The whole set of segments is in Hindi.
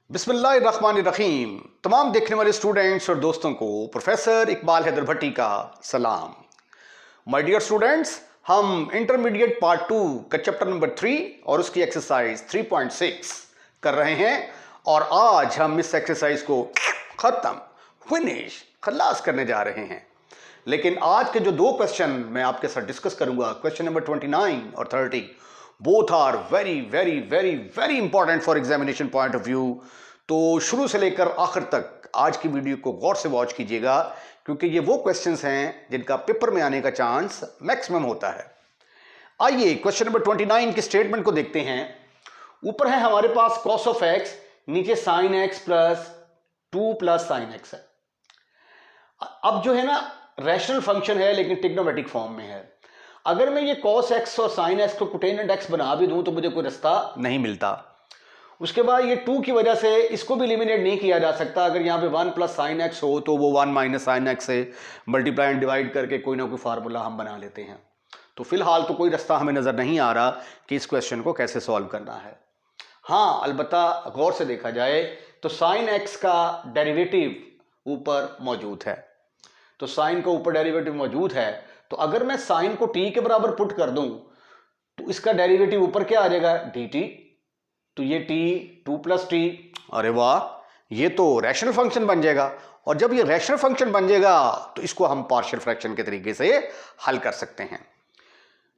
बिस्मिल्लाहिर्रहमानिर्रहीम। तमाम देखने वाले स्टूडेंट्स और दोस्तों को प्रोफेसर इकबाल हैदर भट्टी का सलाम। माय डियर स्टूडेंट्स, हम इंटरमीडिएट पार्ट 2 का चैप्टर नंबर 3 और उसकी एक्सरसाइज 3.6 कर रहे हैं और आज हम इस एक्सरसाइज को खलास करने जा रहे हैं। लेकिन आज के जो दो क्वेश्चन मैं आपके साथ डिस्कस करूंगा, क्वेश्चन नंबर 29 और 30, both are very very very very important for examination point of view. तो शुरू से लेकर आखिर तक आज की वीडियो को गौर से वॉच कीजिएगा, क्योंकि ये वो क्वेश्चंस हैं जिनका पेपर में आने का चांस मैक्सिमम होता है। आइए क्वेश्चन नंबर 29 के स्टेटमेंट को देखते हैं। ऊपर है हमारे पास cos ऑफ x, नीचे sin x plus 2 plus sin x है। अब जो है ना, रैशनल फंक्शन है लेकिन ट्रिग्नोमेट्रिक फॉर्म में है। अगर मैं ये cos x और sin x को कोटेनेंट x बना भी दूं तो मुझे कोई रास्ता नहीं मिलता। उसके बाद ये 2 की वजह से इसको भी एलिमिनेट नहीं किया जा सकता। अगर यहाँ पे 1 प्लस साइन एक्स हो तो वो 1 माइनस साइन एक्स से मल्टीप्लाई एंड डिवाइड करके कोई ना कोई फार्मूला हम बना लेते हैं। तो फिलहाल तो कोई रास्ता हमें नज़र नहीं आ रहा कि इस क्वेश्चन को कैसे सॉल्व करना है। हाँ, अलबत्ता गौर से देखा जाए तो साइन एक्स का डेरिवेटिव ऊपर मौजूद है। तो साइन का ऊपर डेरिवेटिव मौजूद है, तो अगर मैं साइन को टी के बराबर पुट कर दूं तो इसका डेरिवेटिव ऊपर क्या आ जाएगा, डी टी। तो ये टी 2 प्लस टी, अरे वाह, ये तो रैशनल फंक्शन बन जाएगा। और जब ये रैशनल फंक्शन बन जाएगा तो इसको हम पार्शियल फ्रैक्शन के तरीके से हल कर सकते हैं।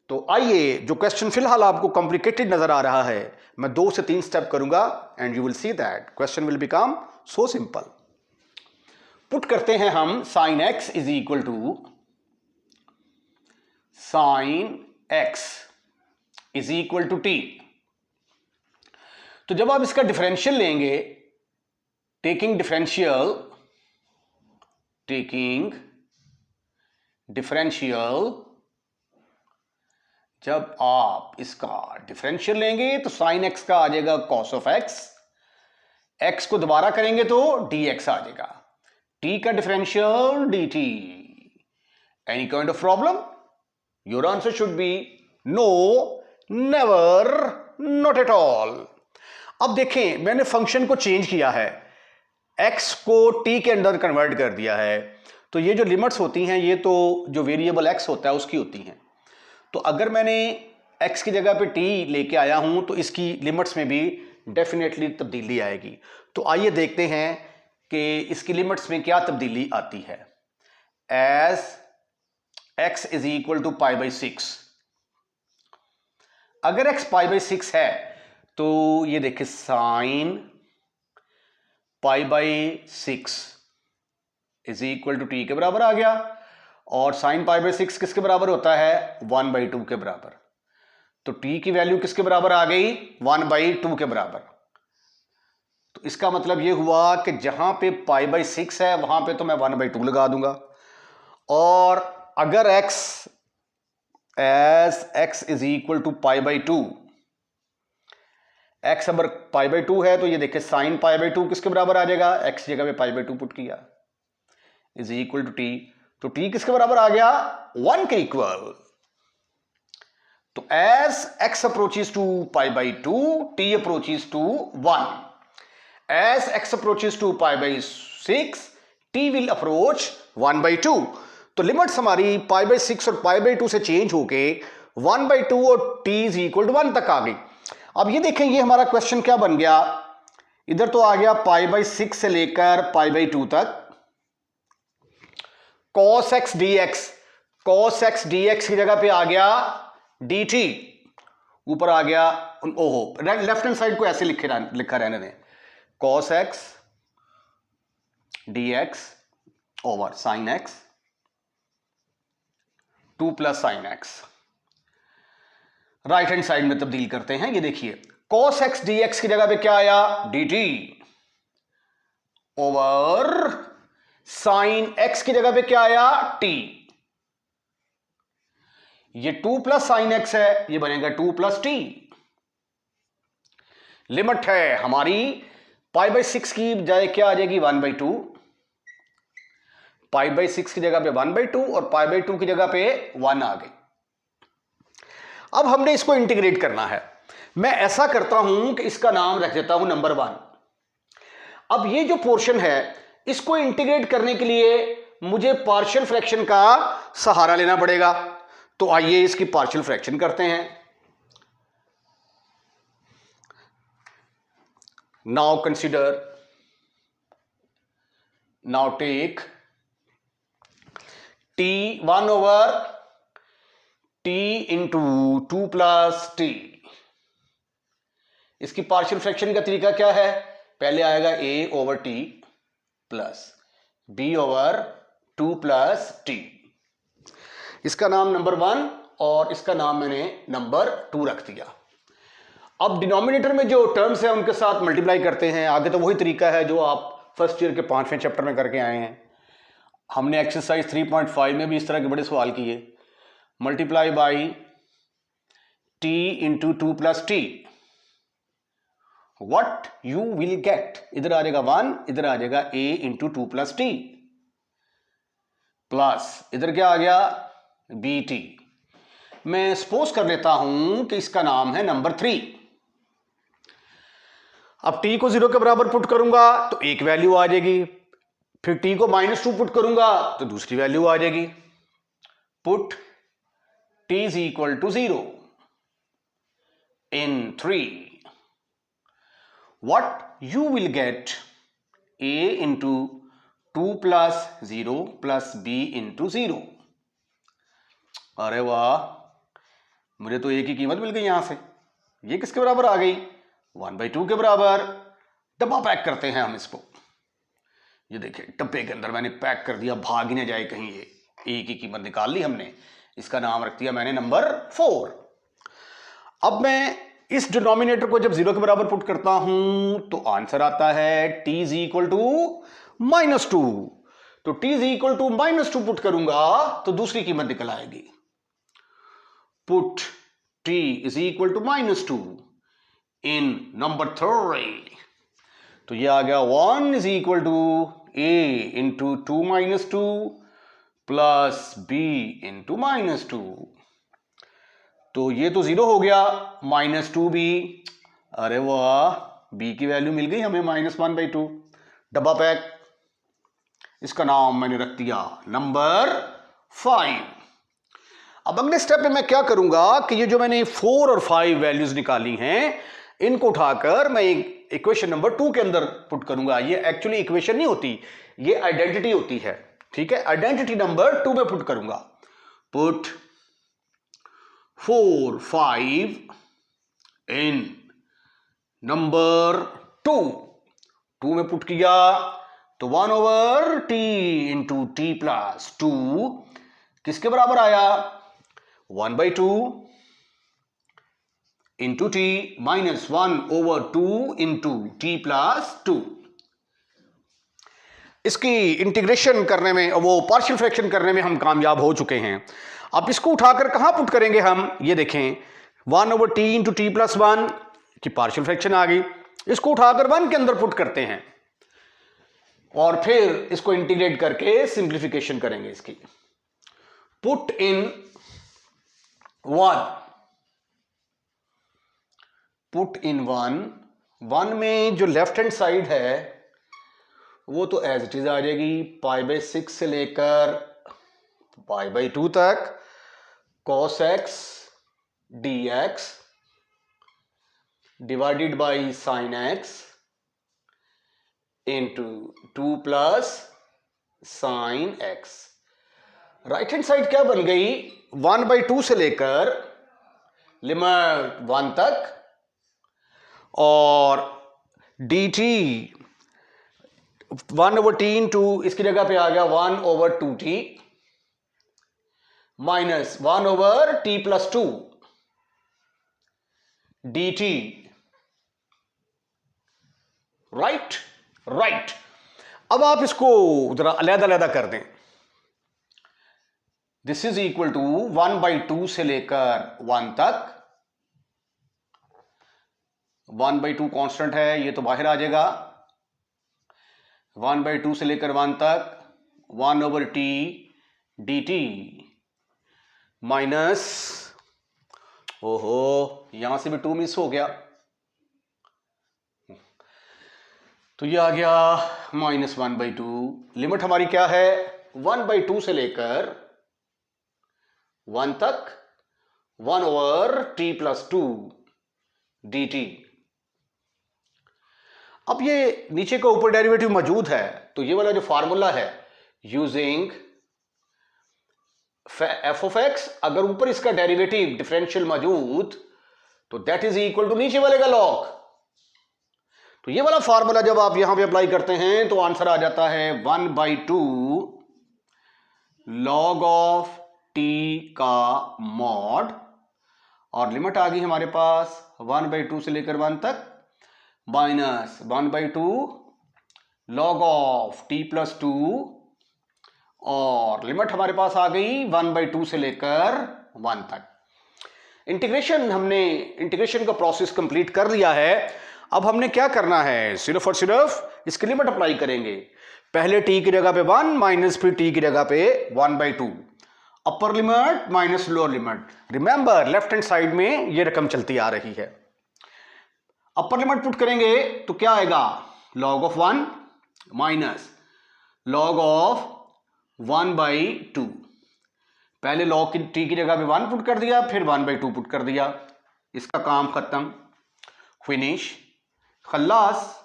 तो आइए, जो क्वेश्चन फिलहाल आपको कॉम्प्लिकेटेड नजर आ रहा है, मैं 2 से 3 स्टेप करूंगा and you will see that question will become so simple. Put करते हैं हम sine x is equal to sine x is equal to t. तो जब आप इसका डिफरेंशियल लेंगे, टेकिंग डिफरेंशियल, जब आप इसका डिफरेंशियल लेंगे तो साइन एक्स का आ जाएगा कॉस ऑफ एक्स, एक्स को दोबारा करेंगे तो डी एक्स आ जाएगा, टी का differential d t. Any kind of problem? Your answer should be no, never, not at all. अब देखें, मैंने फंक्शन को चेंज किया है, x को t के अंदर कन्वर्ट कर दिया है। तो ये जो लिमिट्स होती हैं ये तो जो वेरिएबल x होता है उसकी होती हैं। तो अगर मैंने x की जगह पे t लेके आया हूं तो इसकी लिमिट्स में भी डेफिनेटली तब्दीली आएगी। तो आइए देखते हैं कि इसकी लिमिट्स में क्या तब्दीली आती है। As x is equal to pi by 6, अगर x पाई बाई 6 है तो ये देखिए sine pi by 6 is equal to t के बराबर आ गया, और साइन पाई बाई 6 किसके बराबर होता है, 1/2 के बराबर। तो टी की वैल्यू किसके बराबर आ गई, 1/2 के बराबर। तो इसका मतलब ये हुआ कि जहां पे पाई बाई 6 है वहां पे तो मैं 1/2 लगा दूंगा। और अगर x is equal to pi by 2, x अगर पाई बाई 2 है तो ये देखिए साइन पाई बाई 2 किसके बराबर आ जाएगा, x जगह पे पाई बाई 2 पुट किया, इज इक्वल टू टी। तो t किसके बराबर आ गया, 1 के इक्वल। तो as x approaches to pi by 2, t approaches to 1। As x approaches to pi by 6, t will approach 1/2। तो लिमिट्स हमारी पाई बाई 6 और पाई बाई 2 से चेंज होके 1/2 और t इज इक्वल टू 1 तक आ गई। अब ये देखें, ये हमारा क्वेश्चन क्या बन गया, इधर तो आ गया पाई बाई 6 से लेकर पाई बाई 2 तक, cos x dx की जगह पे आ गया dt, ऊपर आ गया, ओहो, लेफ्ट हैंड साइड को ऐसे लिखा रहने दें, cos x dx over sin x 2 plus sin x। Right hand side में तब्दील करते हैं। ये देखिए cos x dx की जगह पे क्या आया, dt ओवर sin x की जगह पे क्या आया, t। ये 2 प्लस sin x है, ये बनेगा 2 प्लस t। लिमिट है हमारी पाई बाई 6 की बजाय क्या आ जाएगी, 1/2। पाई बाई 6 की जगह पे 1/2 और पाई बाई 2 की जगह पे 1 आ गई। अब हमने इसको इंटीग्रेट करना है। मैं ऐसा करता हूं कि इसका नाम रख देता हूं नंबर 1। अब ये जो पोर्शन है इसको इंटीग्रेट करने के लिए मुझे पार्शियल फ्रैक्शन का सहारा लेना पड़ेगा। तो आइए इसकी पार्शियल फ्रैक्शन करते हैं। Now consider, now take t 1 over t into 2 plus t। इसकी पार्शियल फ्रैक्शन का तरीका क्या है? पहले आएगा a over t plus b over 2 plus t। इसका नाम नंबर 1 और इसका नाम मैंने नंबर 2 रख दिया। अब डिनोमिनेटर में जो टर्म्स हैं उनके साथ मल्टीप्लाई करते हैं। आगे तो वही तरीका है जो आप फर्स्ट ईयर के 5वें चैप्टर में करके आए हैं। हमने एक्सरसाइज 3.5 में भी इस तरह के बड़े सवाल किए। Multiply by t into 2 plus T, what you will gate. इधर आ जाएगा 1, इधर आ जाएगा a into 2 plus T, plus इधर क्या आ गया bt। मैं सपोज कर लेता हूं कि इसका नाम है नंबर 3। अब t को 0 के बराबर पुट करूंगा तो एक वैल्यू आ जाएगी, फिर t को -2 पुट करूंगा तो दूसरी वैल्यू आ जाएगी। Put t is equal to 0 in 3, what you will get a into 2 plus 0 plus b into 0। अरे वाह, मुझे तो a की कीमत मिल गई यहां से। ये किसके बराबर आ गई? 1/2 के बराबर। डब्बा पैक करते हैं हम इसको। ये देखिए डब्बे के अंदर मैंने पैक कर दिया, भाग ही ना जाए कहीं। ये a की कीमत निकाल ली हमने, इसका नाम रख दिया मैंने नंबर 4। अब मैं इस डिनोमिनेटर को जब 0 के बराबर पुट करता हूं तो आंसर आता है t इज इक्वल टू -2। तो t is equal to -2 put करूंगा तो दूसरी कीमत निकल आएगी। Put t is equal to -2 in number 3, तो ये आ गया 1 is equal to a into 2 -2 plus b into -2। तो ये तो 0 हो गया, -2b। अरे वाह, b की वैल्यू मिल गई हमें -1/2। डब्बा पैक। इसका नाम मैंने रख दिया नंबर 5। अब अगले स्टेप में मैं क्या करूंगा कि ये जो मैंने 4 और 5 वैल्यूज निकाली हैं इनको उठाकर मैं इक्वेशन नंबर 2 के अंदर पुट करूंगा। ये एक्चुअली इक्वेशन नहीं होती, ये आइडेंटिटी होती है। ठीक है, आइडेंटिटी नंबर 2 में पुट करूंगा। पुट 4 5 इन नंबर 2 में पुट किया तो 1 over t into T plus 2 किसके बराबर आया? 1/2 into T minus 1 over 2 into T plus 2। इसकी इंटीग्रेशन करने में, वो पार्शियल फ्रैक्शन करने में हम कामयाब हो चुके हैं। अब इसको उठाकर कहां पुट करेंगे हम? ये देखें 1 over T into T plus 1 की पार्शियल फ्रैक्शन आ गई। इसको उठाकर 1 के अंदर पुट करते हैं और फिर इसको इंटीग्रेट करके सिंप्लीफिकेशन करेंगे इसकी। पुट इन 1, पुट इन 1 में जो लेफ्ट हैंड साइड है वो तो एज इट इज आ जाएगी। π/6 से लेकर π/2 तक cos x dx divided by sin x into 2 plus sin x। Right hand side क्या बन गई? 1/2 से लेकर लिमिट 1 तक और dt 1 ओवर टी इंटू इसकी जगह पे आ गया 1 over 2t minus 1 over t plus 2 dt। Right. अब आप इसको जरा अलग-अलग कर दें। दिस इज इक्वल टू 1/2 से लेकर 1 तक। 1/2 कांस्टेंट है, ये तो बाहर आ जाएगा। 1/2 से लेकर 1 तक 1 ओवर टी dt माइनस, ओहो यहां से भी 2 मिस हो गया। तो ये आ गया -1/2। लिमिट हमारी क्या है? 1/2 से लेकर 1 तक 1/t+2 dt। अब ये नीचे का ऊपर डेरिवेटिव मौजूद है, तो ये वाला जो फार्मूला है यूजिंग f of x, अगर ऊपर इसका डेरिवेटिव डिफरेंशियल मौजूद तो दैट इज इक्वल टू नीचे वाले का लॉग। तो ये वाला फार्मूला जब आप यहां पे अप्लाई करते हैं तो आंसर आ जाता है 1/2 log ऑफ t का मॉड, और लिमिट आ गई हमारे पास 1/2 से लेकर 1 तक -1/2 log ऑफ t+2, और लिमिट हमारे पास आ गई 1/2 से लेकर 1 तक। इंटीग्रेशन, हमने इंटीग्रेशन का प्रोसेस कंप्लीट कर लिया है। अब हमने क्या करना है? सिर्फ और सिर्फ इसकी लिमिट अप्लाई करेंगे। पहले t की जगह पे 1 माइनस फिर t की जगह पे 1/2, upper limit minus lower limit. Remember left hand side में ये रकम चलती आ रही है। अपर लिमिट पुट करेंगे तो क्या आएगा? log of 1 minus log of 1/2। पहले log की t की जगह पे 1 पुट कर दिया, फिर 1/2 पुट कर दिया, इसका काम खत्म, फिनिश, खल्लास।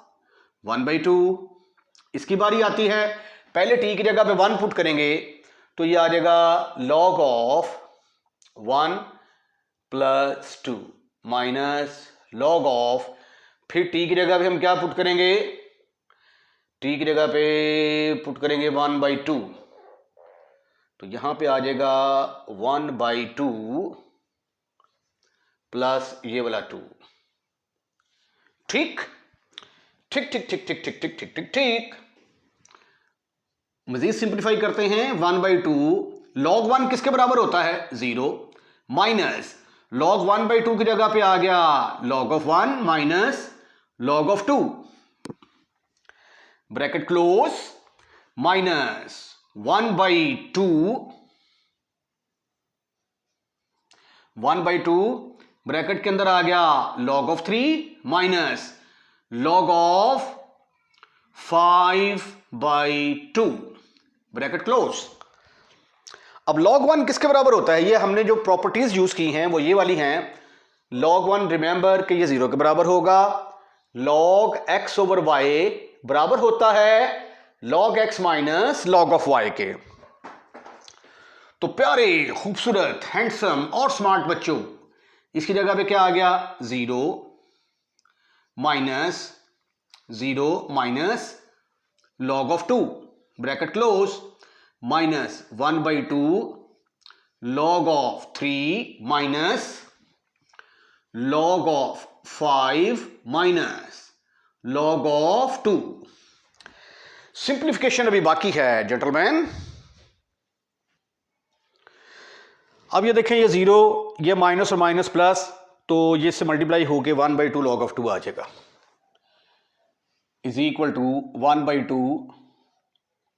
1/2। इसकी बारी आती है, पहले t की जगह पे 1 पुट करेंगे तो ये आ जाएगा log of 1 + 2 minus log of, फिर t की जगह पे हम क्या पुट करेंगे? t की जगह पे पुट करेंगे 1/2, तो यहां पे आ जाएगा 1/2 प्लस ये वाला 2। ठीक ठीक ठीक ठीक ठीक ठीक ठीक ठीक ठीक ठीक। मजीद सिंप्लीफाई करते हैं। 1/2 log 1 किसके बराबर होता है? 0, माइनस log 1/2 की जगह पे आ गया log of 1 minus log of 2, bracket close, minus 1/2 bracket के अंदर आ गया log of 3 minus log of 5/2, bracket close. अब log 1 किसके बराबर होता है? ये हमने जो प्रॉपर्टीज यूज की हैं वो ये वाली हैं। log 1 रिमेंबर कि ये 0 के बराबर होगा। log x ओवर y बराबर होता है log x minus log of y के। तो प्यारे, खूबसूरत, हैंडसम और स्मार्ट बच्चों, इसकी जगह पे क्या आ गया? 0 minus log of 2, bracket close, minus 1/2 log of 3 minus log of 5 minus log of 2। Simplification अभी बाकी है जेंटलमैन। अब ये देखें, ये 0, ये माइनस और माइनस प्लस, तो ये से मल्टीप्लाई होके 1/2 log ऑफ 2 आ जाएगा, is equal to 1/2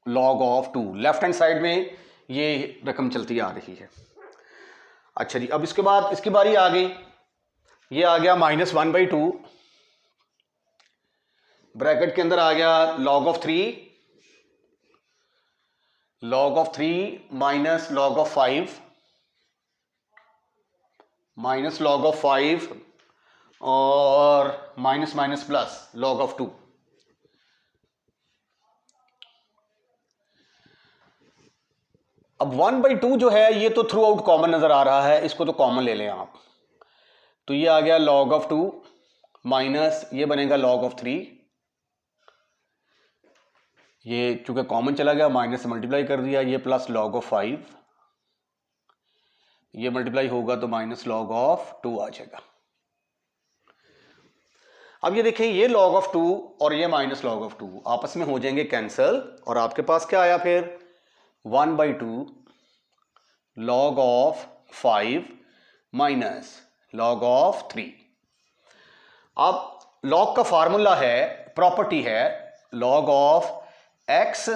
log of 2। Left hand side में ये रकम चलती आ रही है। अच्छा जी, अब इसके बाद इसकी बारी आ गई, ये आ गया -1/2, ब्रैकेट के अंदर आ गया log of 3 minus log of 5 minus log of 5 और minus minus plus log of 2। अब 1/2 जो है ये तो थ्रू आउट कॉमन नजर आ रहा है, इसको तो कॉमन ले लें आप। तो ये आ गया log ऑफ 2 माइनस ये बनेगा log ऑफ 3, ये चूंकि कॉमन चला गया माइनस से मल्टीप्लाई कर दिया, ये प्लस log ऑफ 5, ये मल्टीप्लाई होगा तो माइनस log ऑफ 2 आ जाएगा। अब ये देखें, ये log ऑफ 2 और ये माइनस log ऑफ 2 आपस में हो जाएंगे कैंसल, और आपके पास क्या आया फिर? 1/2 log of 5 minus log of 3। अब log का फार्मूला है, प्रॉपर्टी है, log of x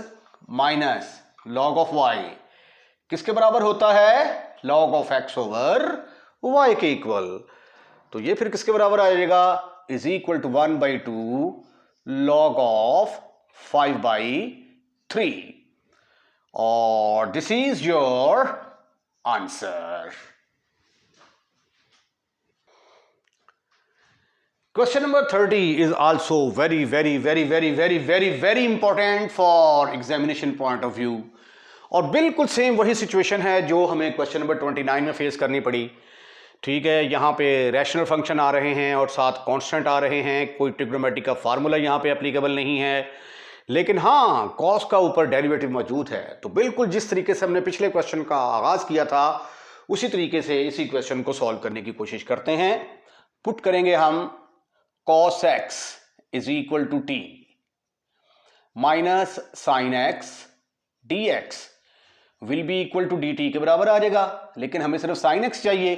minus log of y किसके बराबर होता है? log of x over y के इक्वल। तो ये फिर किसके बराबर आ जाएगा? Is equal to 1/2 log of 5/3, or this is your answer. Question number 30 is also very important for examination point of view. और बिल्कुल सेम वही सिचुएशन है जो हमें क्वेश्चन नंबर 29 में फेस करनी पड़ी. ठीक है, यहाँ पे रैशनल फंक्शन आ रहे हैं और साथ कांस्टेंट आ रहे हैं. कोई ट्रिग्नोमेट्री का फार्मूला यहाँ पे एप्लीकेबल नहीं है, लेकिन हाँ कॉस का ऊपर डेरिवेटिव मौजूद है. तो बिल्कुल जिस तरीके से हमने पिछले क्वेश्चन का आगाज किया था उसी तरीके से इसी क्वेश्चन को सॉल्व करने की कोशिश करते हैं. पुट करेंगे हम cos x is equal to t minus sin x dx will be equal to dt के बराबर आ जाएगा. लेकिन हमें सिर्फ sin x चाहिए,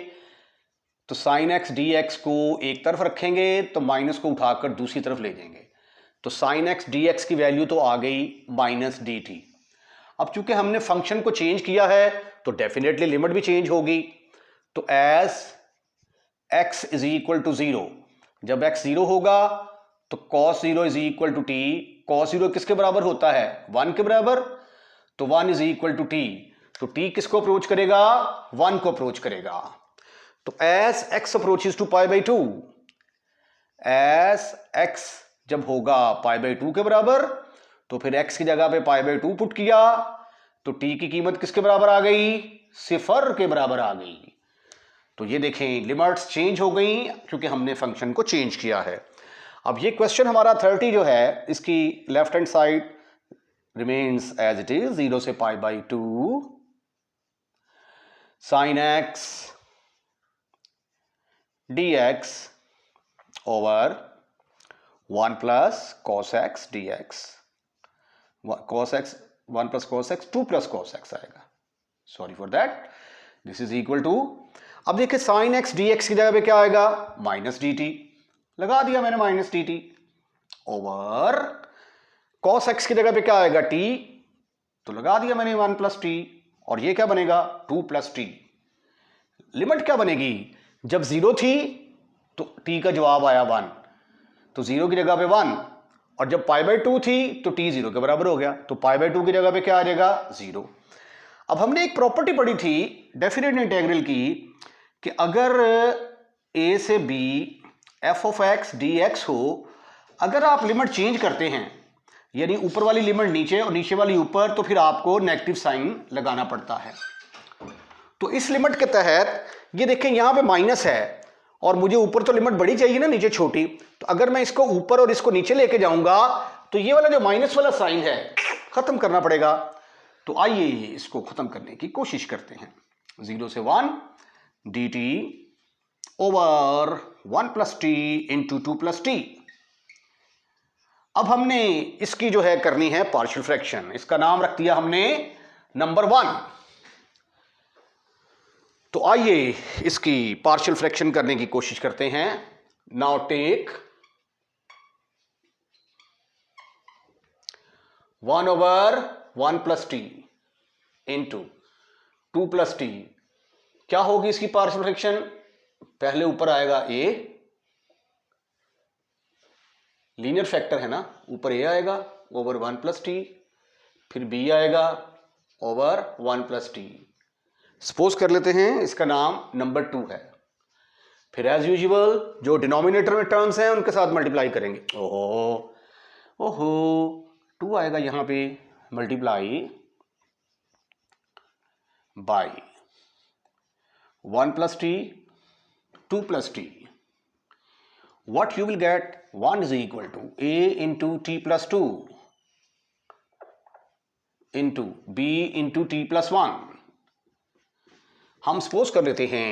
तो sin x dx को एक तरफ रखेंगे तो माइनस को उठाकर दूसरी तरफ ले जाएंगे. तो sin x dx की वैल्यू तो आ गई माइनस dt. अब चूंकि हमने फंक्शन को चेंज किया है तो डेफिनेटली लिमिट भी चेंज होगी. तो as x is equal to 0, जब x 0 होगा तो cos 0 is equal to t. cos 0 किसके बराबर होता है? 1 के बराबर. तो 1 इज इक्वल टू t. तो t किसको अप्रोच करेगा? 1 को अप्रोच करेगा. तो as x approaches to π/2, as x जब होगा π/2 के बराबर तो फिर x की जगह पे π/2 पुट किया तो t की कीमत किसके बराबर आ गई? 0 के बराबर आ गई. तो ये देखें लिमिट्स चेंज हो गई क्योंकि हमने फंक्शन को चेंज किया है. अब ये क्वेश्चन हमारा 30 जो है इसकी left hand side remains as it is, 0 से π/2 sin x dx over 1 plus cos x dx. cos x 1 plus cos x 2 plus cos x आएगा. Sorry for that. This is equal to, अब देखिए sin x dx की जगह पे क्या आएगा? Minus dt. लगा दिया मैंने minus dt over cos x की जगह पे क्या आएगा? t. तो लगा दिया मैंने 1 प्लस t. और ये क्या बनेगा? 2 प्लस t. लिमिट क्या बनेगी? जब 0 थी तो t का जवाब आया 1, तो 0 की जगह पे 1. और जब π/2 थी तो t 0 के बराबर हो गया, तो π/2 की जगह पे क्या आ जाएगा? 0. अब हमने एक प्रॉपर्टी पढ़ी थी डेफिनेट इंटीग्रल की कि अगर a से b f of x dx हो, अगर आप लिमिट चेंज करते हैं यानी ऊपर वाली लिमिट नीचे और नीचे वाली ऊपर, तो फिर आपको नेगेटिव साइन लगाना पड़ता है. तो इस लिमिट के तहत ये देखें यहां पे माइनस है और मुझे ऊपर तो लिमिट बड़ी चाहिए ना, नीचे छोटी. तो अगर मैं इसको ऊपर और इसको नीचे लेके जाऊंगा तो ये वाला जो माइनस वाला साइन है खत्म करना पड़ेगा. तो आइए इसको खत्म करने की कोशिश करते हैं. 0 से 1 dt over 1 plus t into 2 plus t. अब हमने इसकी जो है करनी है पार्शियल फ्रैक्शन. इसका नाम रख दिया हमने नंबर 1. तो आइए इसकी पार्शियल फ्रैक्शन करने की कोशिश करते हैं. Now take 1 over 1 plus t into 2 plus t. क्या होगी इसकी पार्शियल फ्रैक्शन? पहले ऊपर आएगा a, लीनियर फैक्टर है ना, ऊपर a आएगा ओवर 1 प्लस टी, फिर b आएगा ओवर 1 प्लस टी. सपोज कर लेते हैं इसका नाम नंबर 2 है. फिर एज यूजुअल जो डिनोमिनेटर में टर्म्स हैं उनके साथ मल्टीप्लाई करेंगे. ओहो 2 आएगा यहां पे, multiply by 1 plus T 2 plus T. what you will get 1 is equal to a into t plus 2 into b into t plus 1. हम सपोज कर लेते हैं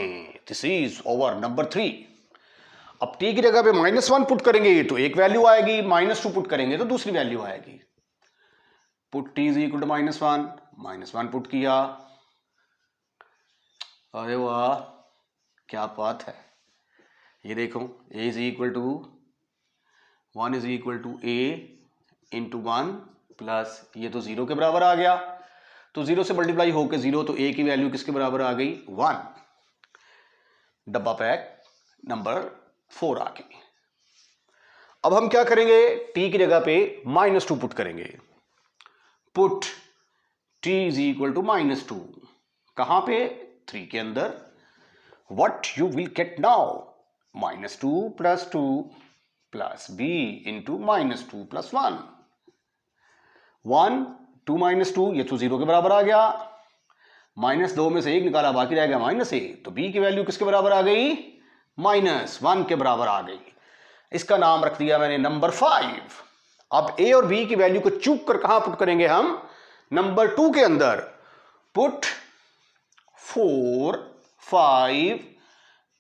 दिस इज ओवर नंबर 3. अब t की जगह पे -1 पुट करेंगे तो एक वैल्यू आएगी, -2 पुट करेंगे तो दूसरी वैल्यू आएगी. Put t is equal to -1 put किया. अरे वाह क्या बात है. ये देखो a is equal to 1 is equal to a into 1 plus ये तो 0 के बराबर आ गया. तो 0 से मल्टीप्लाई होकर 0, तो a की वैल्यू किसके बराबर आ गई? 1. डब्बा पैक नंबर 4 आ गई. अब हम क्या करेंगे, t की जगह पे -2 पुट करेंगे। Put t is equal to -2 कहां पे, 3 के अंदर। What you will get now, -2 + 2 + b into -2 + 1। 1 2 -2 ये तो 0 के बराबर आ गया, -2 में से 1 निकाला बाकी रह गया -1, तो b की वैल्यू किसके बराबर आ गई, -1 के बराबर आ गई। इसका नाम रख दिया मैंने नंबर 5। अब a और b की वैल्यू को चूक कर कहां पुट करेंगे हम, नंबर 2 के अंदर। Put 4 5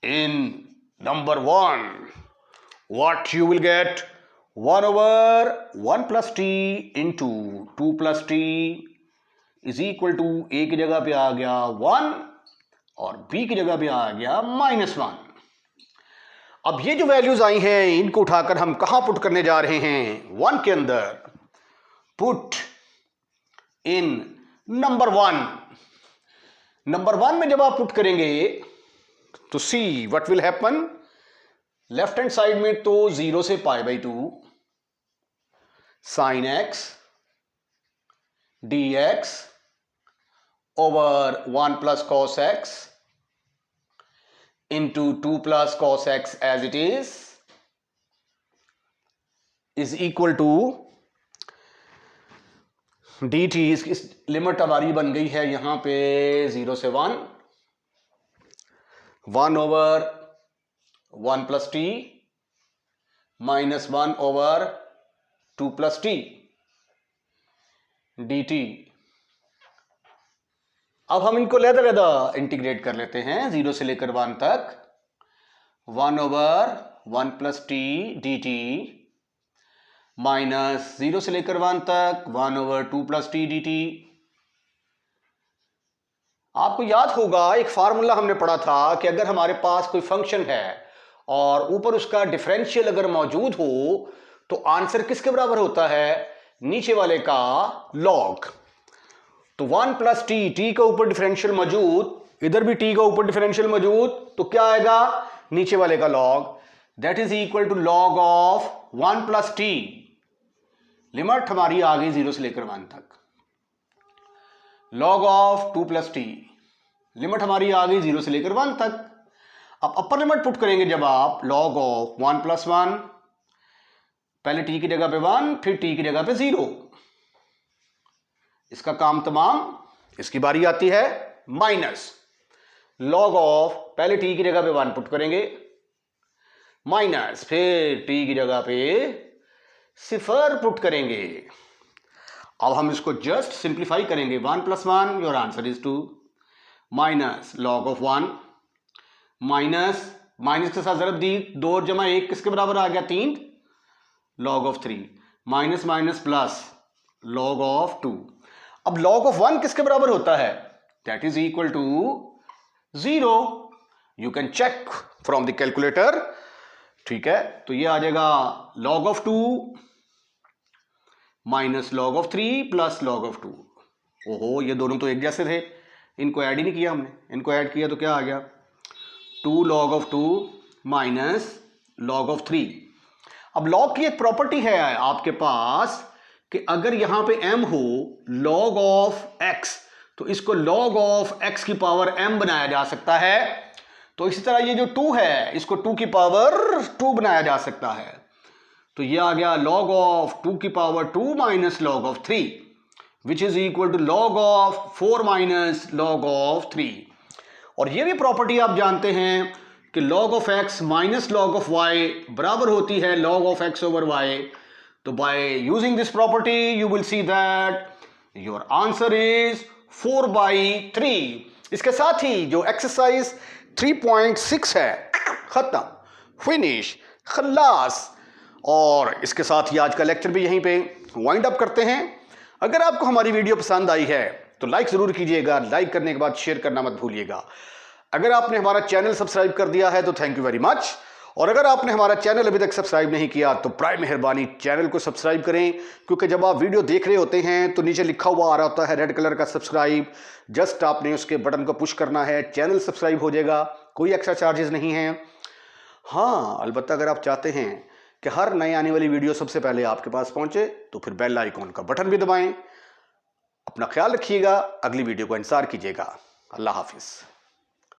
in number 1, what you will get, 1/1 + t into 2 + t is equal to, a की जगह पे आ गया 1 और b की जगह पे आ गया -1। अब ये जो वैल्यूज आई हैं इनको उठाकर हम कहां पुट करने जा रहे हैं, 1 के अंदर। Put in number 1। नंबर 1 में जब आप पुट करेंगे तो see what will happen, left hand side में तो 0 से π/2 sin x dx over 1 + cos x into 2 + cos x as it is equal to dt। इस लिमिट हमारी बन गई है यहां पे 0 से 1, 1/1 + t -1/2 + t dt। अब हम इनको लहदा इंटीग्रेट कर लेते हैं 0 से लेकर 1 तक। 1/1 + t dt माइनस 0 से लेकर 1 तक 1/2 + t dt। आपको याद होगा एक फार्मूला हमने पढ़ा था कि अगर हमारे पास कोई फंक्शन है और ऊपर उसका डिफरेंशियल अगर मौजूद हो तो आंसर किसके बराबर होता है, नीचे वाले का लॉग। तो 1 + t, t का ऊपर डिफरेंशियल मौजूद, इधर भी t का ऊपर डिफरेंशियल मौजूद, तो क्या आएगा, नीचे वाले का log. That is equal to log of 1 + t। Limit हमारी आ गई 0 से लेकर 1 तक। लॉग ऑफ 2 + t, लिमिट हमारी आ गई 0 से लेकर 1 तक। अब अपर लिमिट पुट करेंगे जब आप, लॉग ऑफ 1 + 1, पहले t की जगह पे 1 फिर t की जगह पे 0, इसका काम तमाम। इसकी बारी आती है माइनस लॉग ऑफ, पहले t की जगह पे 1 पुट करेंगे, माइनस फिर t की जगह पे 0 पुट करेंगे। अब हम इसको जस्ट सिंप्लीफाई करेंगे, 1 + 1 your answer is 2, minus log of 1, minus minus के साथ जरब दी, 2 और जमा 1 किसके बराबर आ गया, 3, log of 3, minus minus plus log of 2। अब लॉग ऑफ 1 किसके बराबर होता है, that is equal to 0। You can check from the calculator, ठीक है। तो ये आ जाएगा log of 2 minus log of 3 plus log of 2। ओहो, ये दोनों तो एक जैसे थे, इनको ऐड ही नहीं किया हमने, इनको ऐड किया तो क्या आ गया, 2 log of 2 minus log of 3। अब लॉग की एक प्रॉपर्टी है आपके पास कि अगर यहां पे m हो log of x तो इसको log of x की पावर m बनाया जा सकता है। तो इसी तरह ये जो 2 है इसको 2 की पावर 2 बनाया जा सकता है। तो ये आ गया log of 2 की power 2 minus log of 3 which is equal to log of 4 माइनस log of 3। और ये भी प्रॉपर्टी आप जानते हैं कि log of x minus log of y बराबर होती है log of x over y। तो by using this property you will see that your answer is 4/3। इसके साथ ही जो एक्सरसाइज 3.6 है खत्म, फिनिश, खल्लास। और इसके साथ ही आज का लेक्चर भी यहीं पे वाइंड अप करते हैं। अगर आपको हमारी वीडियो पसंद आई है तो लाइक जरूर कीजिएगा, लाइक करने के बाद शेयर करना मत भूलिएगा। अगर आपने हमारा चैनल सब्सक्राइब कर दिया है तो थैंक यू वेरी मच, और अगर आपने हमारा चैनल अभी तक सब्सक्राइब नहीं किया तो प्राय मेहरबानी चैनल को सब्सक्राइब करें, क्योंकि जब आप वीडियो देख रहे होते हैं तो नीचे लिखा हुआ आ रहा होता है रेड कलर का सब्सक्राइब, जस्ट आपने उसके बटन को पुश करना है, चैनल सब्सक्राइब हो जाएगा, कोई एक्स्ट्रा चार्जेस नहीं है। हाँ, अलबत्ता अगर आप चाहते हैं कि हर नई आने वाली वीडियो सबसे पहले आपके पास पहुंचे, तो फिर बेल आइकॉन का बटन भी दबाएं। अपना ख्याल रखिएगा, अगली वीडियो का इंतजार कीजिएगा। अल्लाह हाफिज।